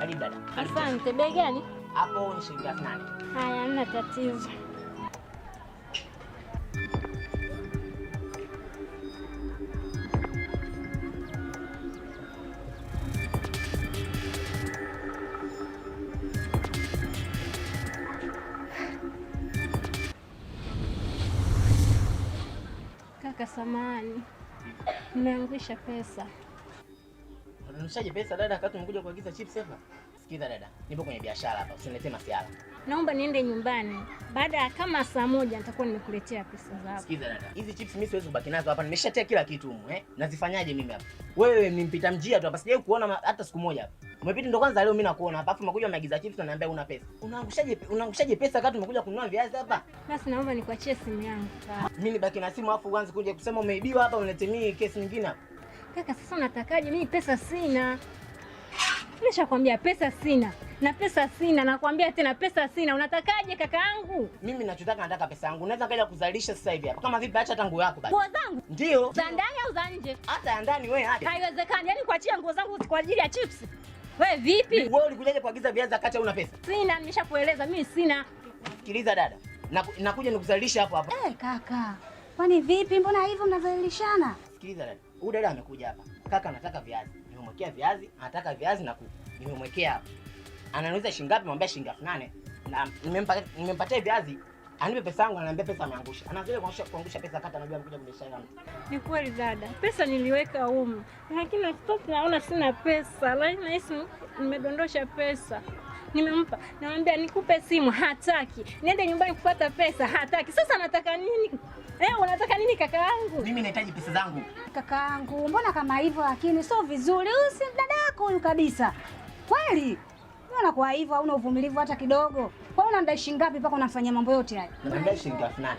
Karibu dada. Asante. Bei gani? Hapo ni shilingi 800. Haya, hamna tatizo. Kaka samahani, nimeangusha pesa. Unanushaje pesa dada wakati umekuja kuagiza chips hapa? Sikiza dada, nipo kwenye biashara hapa, usiniletee masiala. Naomba niende nyumbani. Baada ya kama saa moja nitakuwa nimekuletea pesa zako. Sikiza dada, hizi chips mimi siwezi kubaki nazo hapa. Nimeshatia kila kitu humu, Nazifanyaje mimi hapa? Wewe ni mpita njia tu hapa, sijawahi kuona hata siku moja hapa. Umepita ndo kwanza leo mimi nakuona hapa, afu umekuja umeagiza chips na niambia una pesa. Unaangushaje pesa wakati umekuja kununua viazi hapa? Basi naomba nikuachie simu yangu. Mimi nibaki na simu afu uanze kuja kusema umeibiwa hapa, unilete mimi kesi nyingine hapa. Kaka sasa unatakaje? Mimi pesa sina. Nimeshakwambia pesa sina. Na pesa sina, nakwambia tena pesa sina. Unatakaje kaka yangu? Mimi ninachotaka nataka pesa yangu. Unaweza kaja kuzalisha sasa hivi hapa. Kama vipi acha hata nguo yako basi. Nguo zangu? Ndio. Za ndani au za nje? Hata ya ndani wewe aje. Haiwezekani. Yaani kuachia nguo zangu kwa ajili ya chips. Wewe vipi? Wewe ulikujaje kuagiza viazi wakati una pesa? Sina, nimeshakueleza mimi sina. Sikiliza dada. Nakuja nikuzalisha hapo hapo. Kaka. Kwani vipi? Mbona hivyo mnazalishana? Sikiliza dada. Huyu dada amekuja hapa. Kaka anataka viazi. Nimemwekea viazi, anataka viazi na kuku. Nimemwekea hapa. Ananiuliza shilingi ngapi? Mwambia shilingi 800. Na nimempatia viazi. Anipe pesa yangu, ananiambia pesa ameangusha. Anaanza kuangusha pesa kata, anajua amekuja kunishaya mtu. Ni kweli dada. Pesa niliweka humu. Lakini stop naona sina pesa. Lakini nahisi nimedondosha pesa. Nimempa. Namwambia nikupe simu, hataki. Niende nyumbani kupata pesa, hataki. Sasa anataka nini? Unataka nini kaka yangu? Mimi nahitaji pesa zangu. Kaka yangu, mbona kama hivyo lakini sio vizuri. Huyu si dada yako huyu kabisa. Kweli? Mbona kwa hivyo hauna uvumilivu hata kidogo? Kwa nini unadai shilingi ngapi mpaka unafanyia mambo yote haya? Namwambia shilingi 800.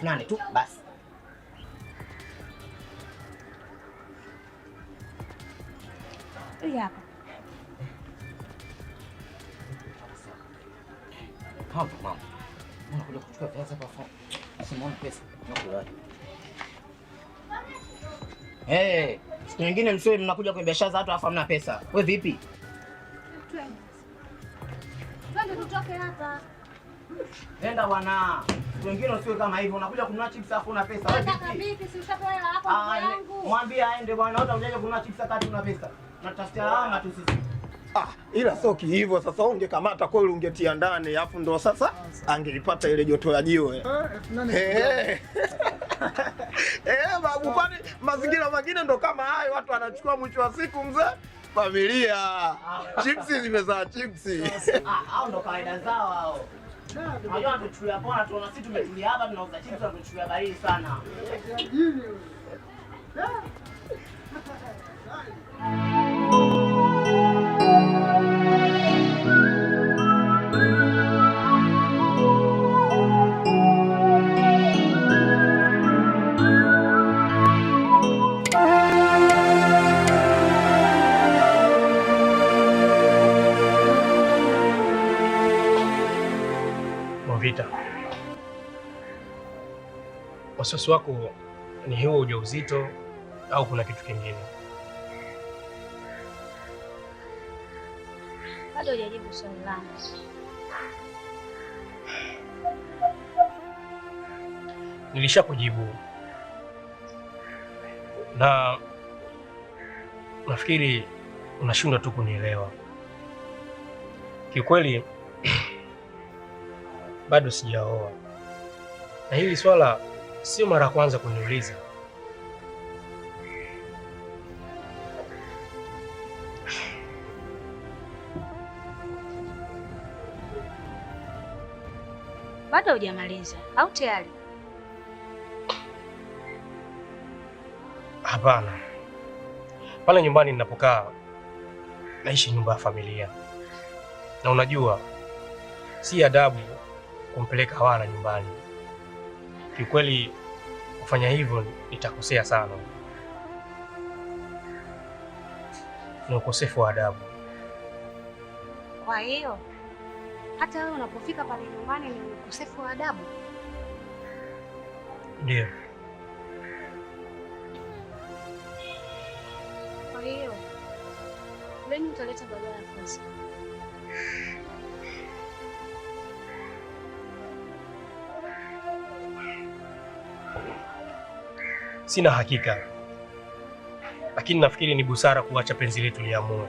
800 tu basi. Hii hapa. Hapo mama. Unakuja kuchukua pesa hapa phone. Simuone pesa. Nakula. Siku nyingine msiwe mnakuja kwenye biashara za watu afa hamna pesa. Wewe vipi? Twende tutoke hapa. Nenda bwana. Siku nyingine usiwe kama hivyo. Unakuja kununua chips afa una pesa. Wewe vipi? Si ushapewa hela hapo kwa yangu. Mwambie aende bwana. Hata ujaje kununua chips kati una pesa. Tunatafutia lawama tu sisi. Ila sio hivyo sasa, ungekamata kweli ungetia ndani alafu ndo sasa angelipata ile joto ya jiwe. Babu, kwani mazingira mengine ndo kama hayo, watu wanachukua mwisho wa siku mzee familia. Chipsi zimezaa chipsi. Hao ndo kawaida zao hao. Unajua tuchukulia poa tu, na sisi tumetulia hapa tunauza chips na tuchukulia baridi sana. Vita, wasiwasi wako ni huo ujauzito au kuna kitu kingine? Bado hujajibu swali langu. Nilishakujibu na nafikiri unashindwa tu kunielewa. Kiukweli bado sijaoa, na hili swala sio mara ya kwanza kuniuliza. Bado hujamaliza au tayari? Hapana, pale nyumbani ninapokaa naishi nyumba ya familia, na unajua si adabu kumpeleka Hawara nyumbani. Kiukweli kufanya hivyo nitakosea sana, ni ukosefu wa adabu. Kwa hiyo hata wewe unapofika pale nyumbani ni ukosefu wa adabu? Ndio. Kwa hiyo Leni utaleta baba yako sasa. Sina hakika, lakini nafikiri ni busara kuacha penzi letu liamue.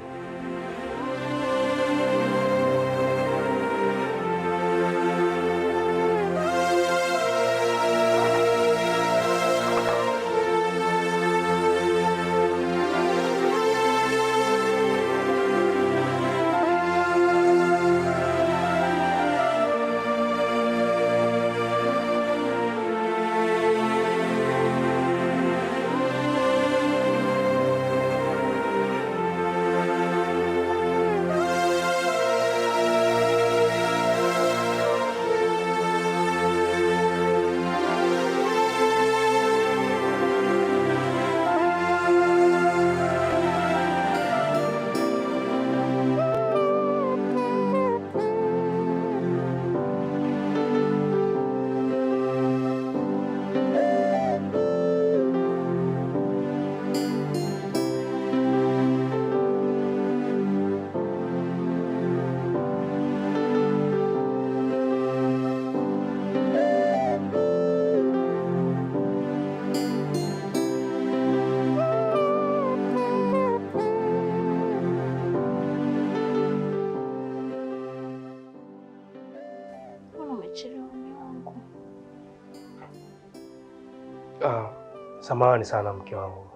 Samahani sana mke wangu,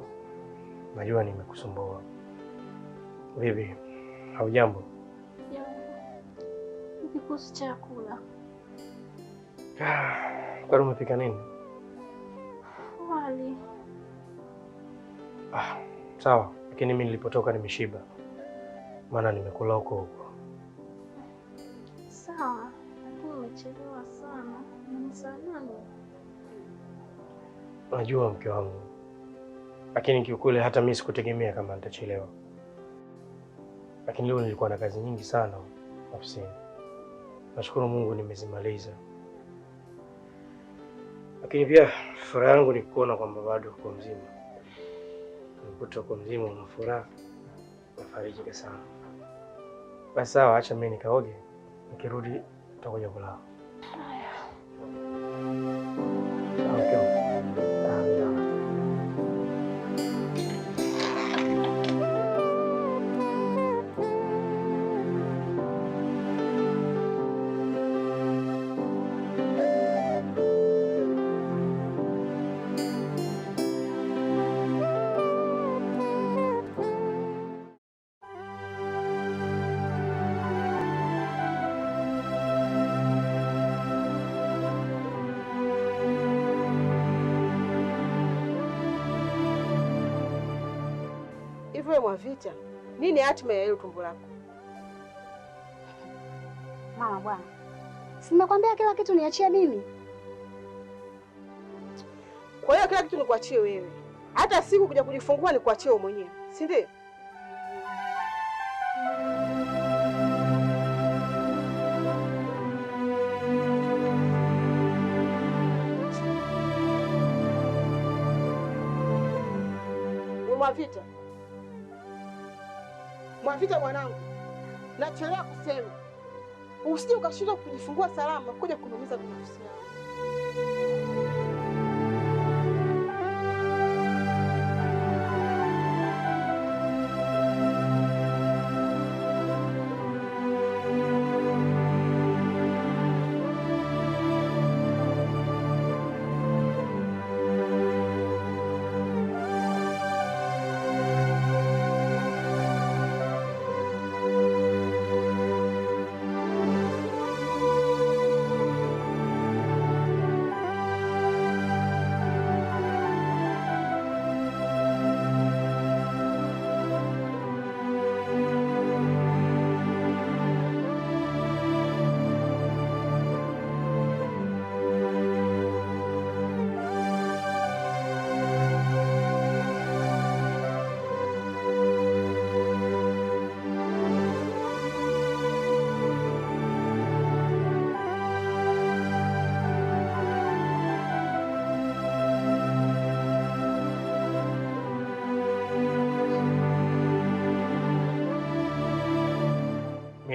najua nimekusumbua. Vipi, haujambo? Nikikosa chakula. Kwani umepika nini? Wali. Sawa, lakini mimi nilipotoka nimeshiba, maana nimekula huko. Sawa, lakini umechelewa sana. Ni saa nane. Najua mke wangu, lakini kiukweli hata mimi sikutegemea kama nitachelewa. Lakini leo nilikuwa na kazi nyingi sana ofisini. Nashukuru Mungu nimezimaliza. Lakini pia furaha yangu ni kuona kwamba bado uko mzima. Unakuta uko mzima una furaha, nafarijika sana. Basi sawa, acha mimi nikaoge. Nikirudi tutakuja kulala. Okay. Hivyo Mwavita, nini hatima ya hilo tumbo lako? Mama bwana, si nimekwambia kila kitu niachie mimi. Kwa hiyo kila kitu nikuachie wewe, hata siku kuja kujifungua nikuachie wewe mwenyewe, si ndio? Mwavita, Mwavita mwanangu, nachelewa kusema. Usije ukashindwa kujifungua salama kuja kunumiza nafsi yako.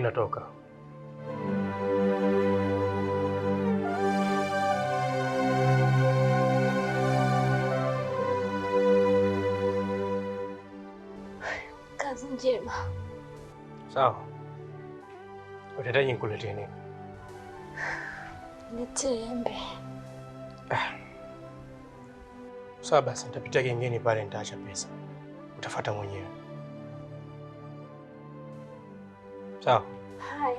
natoka. Kazi njema. Sawa. Utahitaji nikuletee nini? Niletee embe. Sawa basi, nitapitia gengeni pale, nitaacha pesa. Utafuata mwenyewe. Sawa. Haya.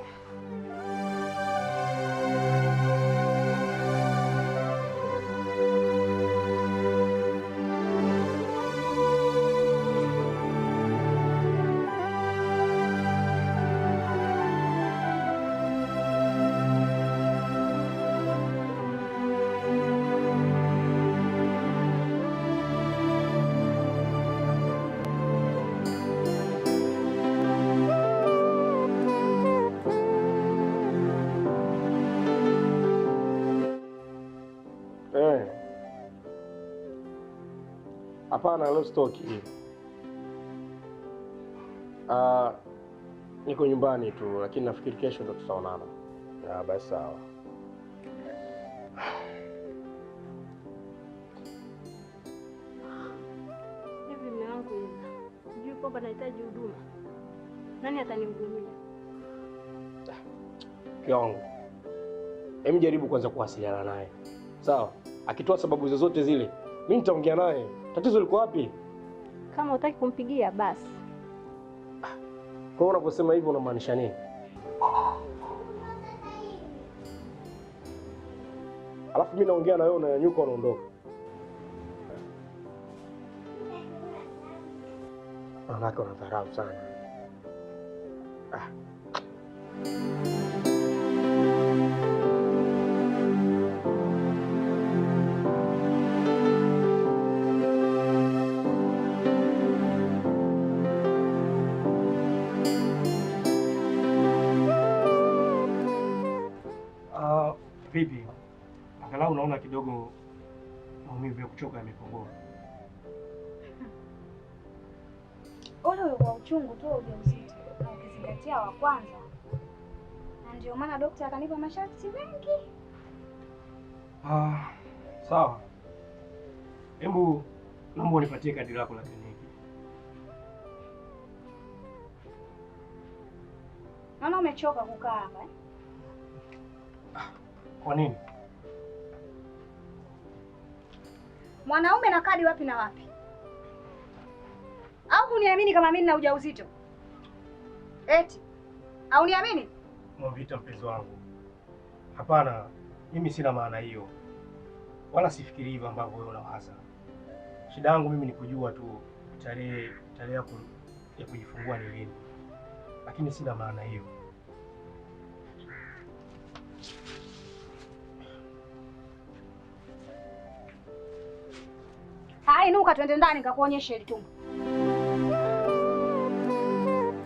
Hapana, leo stoki. Niko nyumbani tu, lakini nafikiri kesho ndo tutaonana. Basi sawa. Hivi mume wangu hivi. Sijui kwamba nahitaji huduma. Nani atanihudumia? Mke wangu, hebu jaribu kwanza kuwasiliana naye. Sawa? Akitoa sababu zozote zile, mimi nitaongea naye. Tatizo liko wapi? Kama hutaki kumpigia basi. Kwa hiyo unaposema hivyo unamaanisha nini? Alafu mimi naongea na wewe unanyanyuka unaondoka. Wanawake wanadharau sana. Vipi? Angalau unaona kidogo maumivu ya kuchoka yamepungua. Ule kwa uchungu tu ujauzito na ukizingatia wa kwanza. Na ndio maana daktari akanipa masharti mengi. Sawa. Hebu naomba unipatie kadi lako la kliniki. Naona umechoka kukaa hapa eh? Kwa nini? Mwanaume na kadi wapi na wapi? Au kuniamini kama mimi nina ujauzito? Eti au niamini? Mwavita mpenzi wangu. Hapana, mimi sina maana hiyo. Wala sifikiri hivyo ambavyo wewe unawaza. Shida yangu mimi ni kujua tu tarehe yako ya kujifungua ni lini. Lakini sina maana hiyo. Hai, inuka twende ndani nikakuonyeshe ile tumbo.